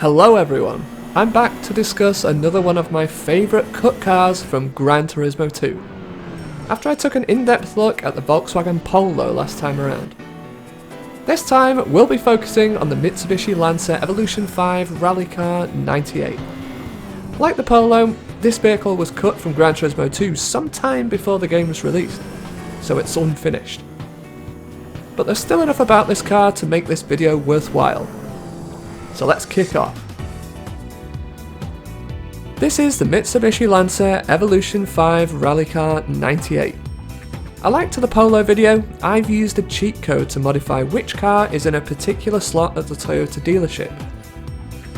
Hello everyone, I'm back to discuss another one of my favourite cut cars from Gran Turismo 2. After I took an in-depth look at the Volkswagen Polo last time around. This time we'll be focusing on the Mitsubishi Lancer Evolution 5 Rally Car 98. Like the Polo, this vehicle was cut from Gran Turismo 2 sometime before the game was released, so it's unfinished. But there's still enough about this car to make this video worthwhile. So let's kick off. This is the Mitsubishi Lancer Evolution 5 Rally Car 98. Like to the Polo video, I've used a cheat code to modify which car is in a particular slot at the Toyota dealership.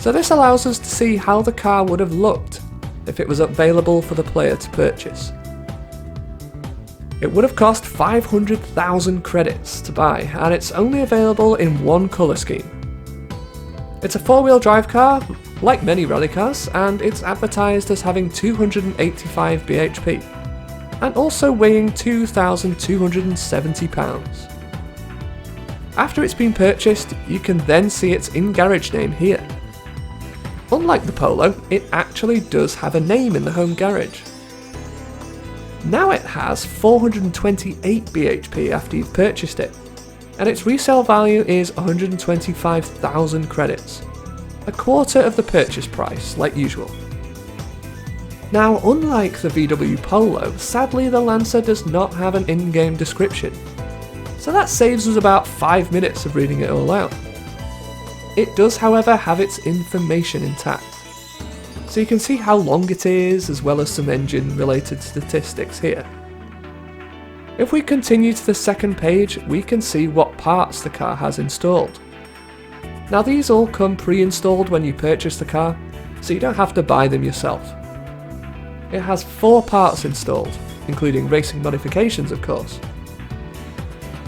So this allows us to see how the car would have looked if it was available for the player to purchase. It would have cost 500,000 credits to buy, and it's only available in one colour scheme. It's a four-wheel drive car, like many rally cars, and it's advertised as having 285 bhp, and also weighing 2,270 pounds. After it's been purchased, you can then see its in-garage name here. Unlike the Polo, it actually does have a name in the home garage. Now it has 428 bhp after you've purchased it, and its resale value is 125,000 credits, a quarter of the purchase price like usual. Now, unlike the VW Polo, sadly the Lancer does not have an in-game description, so that saves us about 5 minutes of reading it all out. It does however have its information intact, so you can see how long it is as well as some engine related statistics here. If we continue to the second page, we can see what parts the car has installed. Now these all come pre-installed when you purchase the car, so you don't have to buy them yourself. It has 4 parts installed, including racing modifications of course.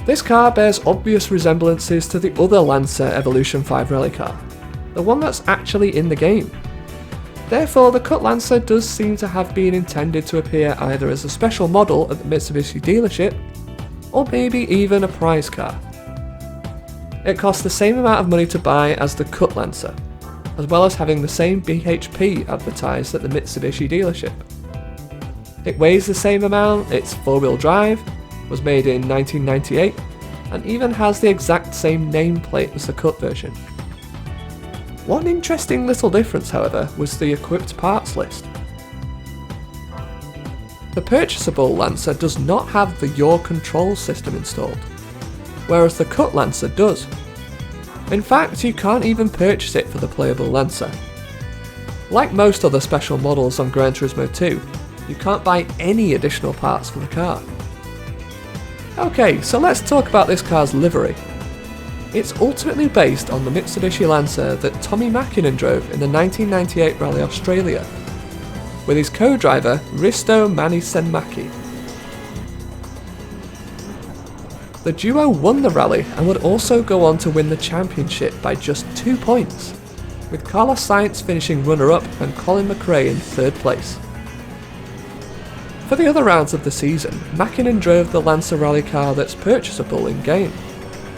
This car bears obvious resemblances to the other Lancer Evolution 5 rally car, the one that's actually in the game. Therefore, the cut Lancer does seem to have been intended to appear either as a special model at the Mitsubishi dealership, or maybe even a prize car. It costs the same amount of money to buy as the cut Lancer, as well as having the same bhp advertised at the Mitsubishi dealership. It weighs the same amount, it's four-wheel drive, was made in 1998, and even has the exact same nameplate as the cut version. One interesting little difference, however, was the equipped parts list. The purchasable Lancer does not have the Yaw control system installed, whereas the cut Lancer does. In fact, you can't even purchase it for the playable Lancer. Like most other special models on Gran Turismo 2, you can't buy any additional parts for the car. Okay, so let's talk about this car's livery. It's ultimately based on the Mitsubishi Lancer that Tommi Mäkinen drove in the 1998 Rally Australia, with his co-driver Risto Männisenmäki. The duo won the rally and would also go on to win the championship by just 2 points, with Carlos Sainz finishing runner-up and Colin McRae in 3rd place. For the other rounds of the season, Mäkinen drove the Lancer rally car that's purchasable in-game,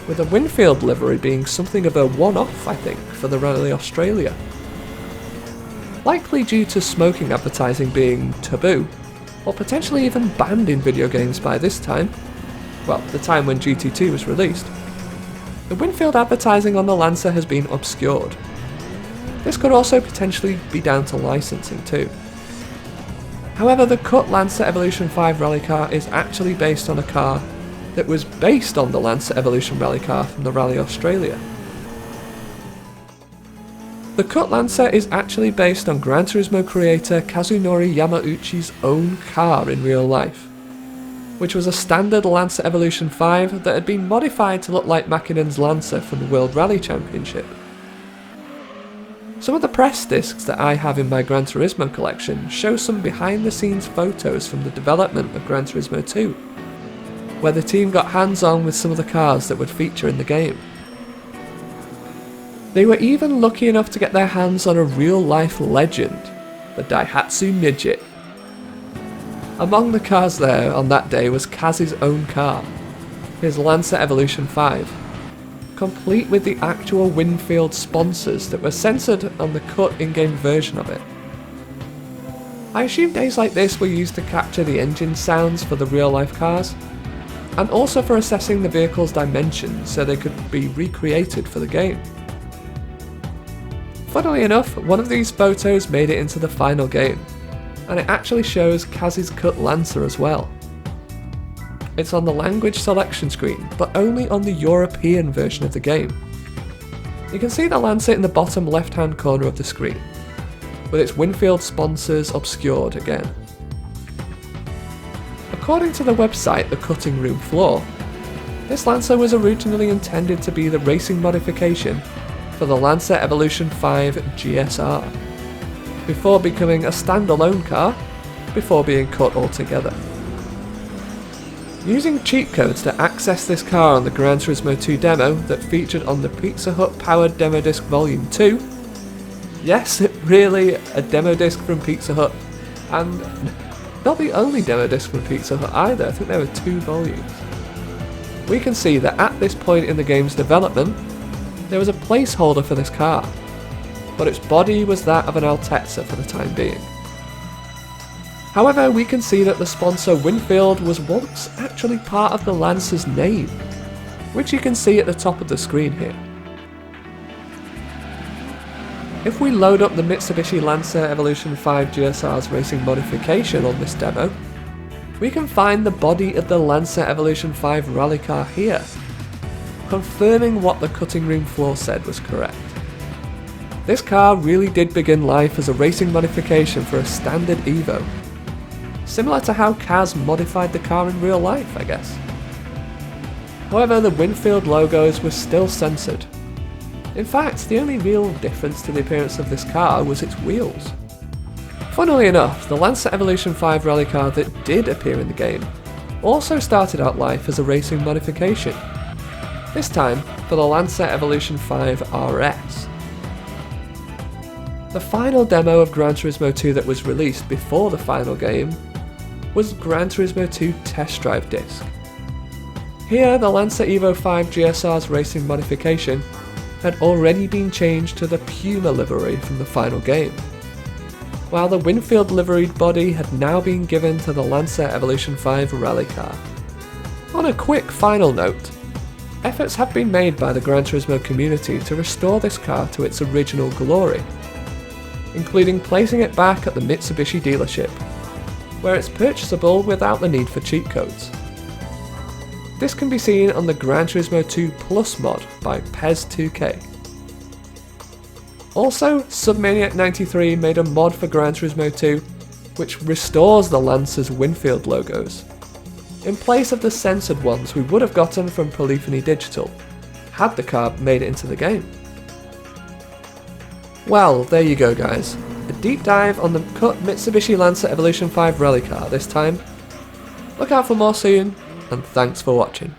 with a Winfield livery being something of a one-off, I think, for the Rally Australia. Likely due to smoking advertising being taboo, or potentially even banned in video games by this time, well, the time when GT2 was released, the Winfield advertising on the Lancer has been obscured. This could also potentially be down to licensing too. However, the cut Lancer Evolution 5 rally car is actually based on a car that was based on the Lancer Evolution rally car from the Rally Australia. The cut Lancer is actually based on Gran Turismo creator Kazunori Yamauchi's own car in real life, which was a standard Lancer Evolution 5 that had been modified to look like Mäkinen's Lancer from the World Rally Championship. Some of the press discs that I have in my Gran Turismo collection show some behind the scenes photos from the development of Gran Turismo 2, where the team got hands-on with some of the cars that would feature in the game. They were even lucky enough to get their hands on a real-life legend, the Daihatsu Midget. Among the cars there on that day was Kaz's own car, his Lancer Evolution 5, complete with the actual Winfield sponsors that were censored on the cut in-game version of it. I assume days like this were used to capture the engine sounds for the real-life cars, and also for assessing the vehicle's dimensions so they could be recreated for the game. Funnily enough, one of these photos made it into the final game, and it actually shows Kaz's cut Lancer as well. It's on the language selection screen, but only on the European version of the game. You can see the Lancer in the bottom left-hand corner of the screen, with its Winfield sponsors obscured again. According to the website The Cutting Room Floor, this Lancer was originally intended to be the racing modification for the Lancer Evolution 5 GSR, before becoming a standalone car, before being cut altogether. Using cheat codes to access this car on the Gran Turismo 2 demo that featured on the Pizza Hut powered demo disc volume 2, yes, really a demo disc from Pizza Hut, and not the only demo disc from Pizza Hut either. I think there were 2 volumes. We can see that at this point in the game's development, there was a placeholder for this car, but its body was that of an Altezza for the time being. However, we can see that the sponsor Winfield was once actually part of the Lancer's name, which you can see at the top of the screen here. If we load up the Mitsubishi Lancer Evolution 5 GSR's racing modification on this demo, we can find the body of the Lancer Evolution 5 rally car here, confirming what the Cutting Room Floor said was correct. This car really did begin life as a racing modification for a standard Evo, similar to how Kaz modified the car in real life, I guess. However, the Winfield logos were still censored. In fact, the only real difference to the appearance of this car was its wheels. Funnily enough, the Lancer Evolution 5 rally car that did appear in the game also started out life as a racing modification, this time for the Lancer Evolution 5 RS. The final demo of Gran Turismo 2 that was released before the final game was Gran Turismo 2 Test Drive Disc. Here, the Lancer Evo 5 GSR's racing modification had already been changed to the Puma livery from the final game, while the Winfield liveried body had now been given to the Lancer Evolution 5 rally car. On a quick final note, efforts have been made by the Gran Turismo community to restore this car to its original glory, including placing it back at the Mitsubishi dealership, where it's purchasable without the need for cheat codes. This can be seen on the Gran Turismo 2 Plus mod by Pez2K. Also, Submaniac93 made a mod for Gran Turismo 2 which restores the Lancer's Winfield logos, in place of the censored ones we would have gotten from Polyphony Digital, had the car made it into the game. Well, there you go guys, a deep dive on the cut Mitsubishi Lancer Evolution 5 rally car this time. Look out for more soon, and thanks for watching.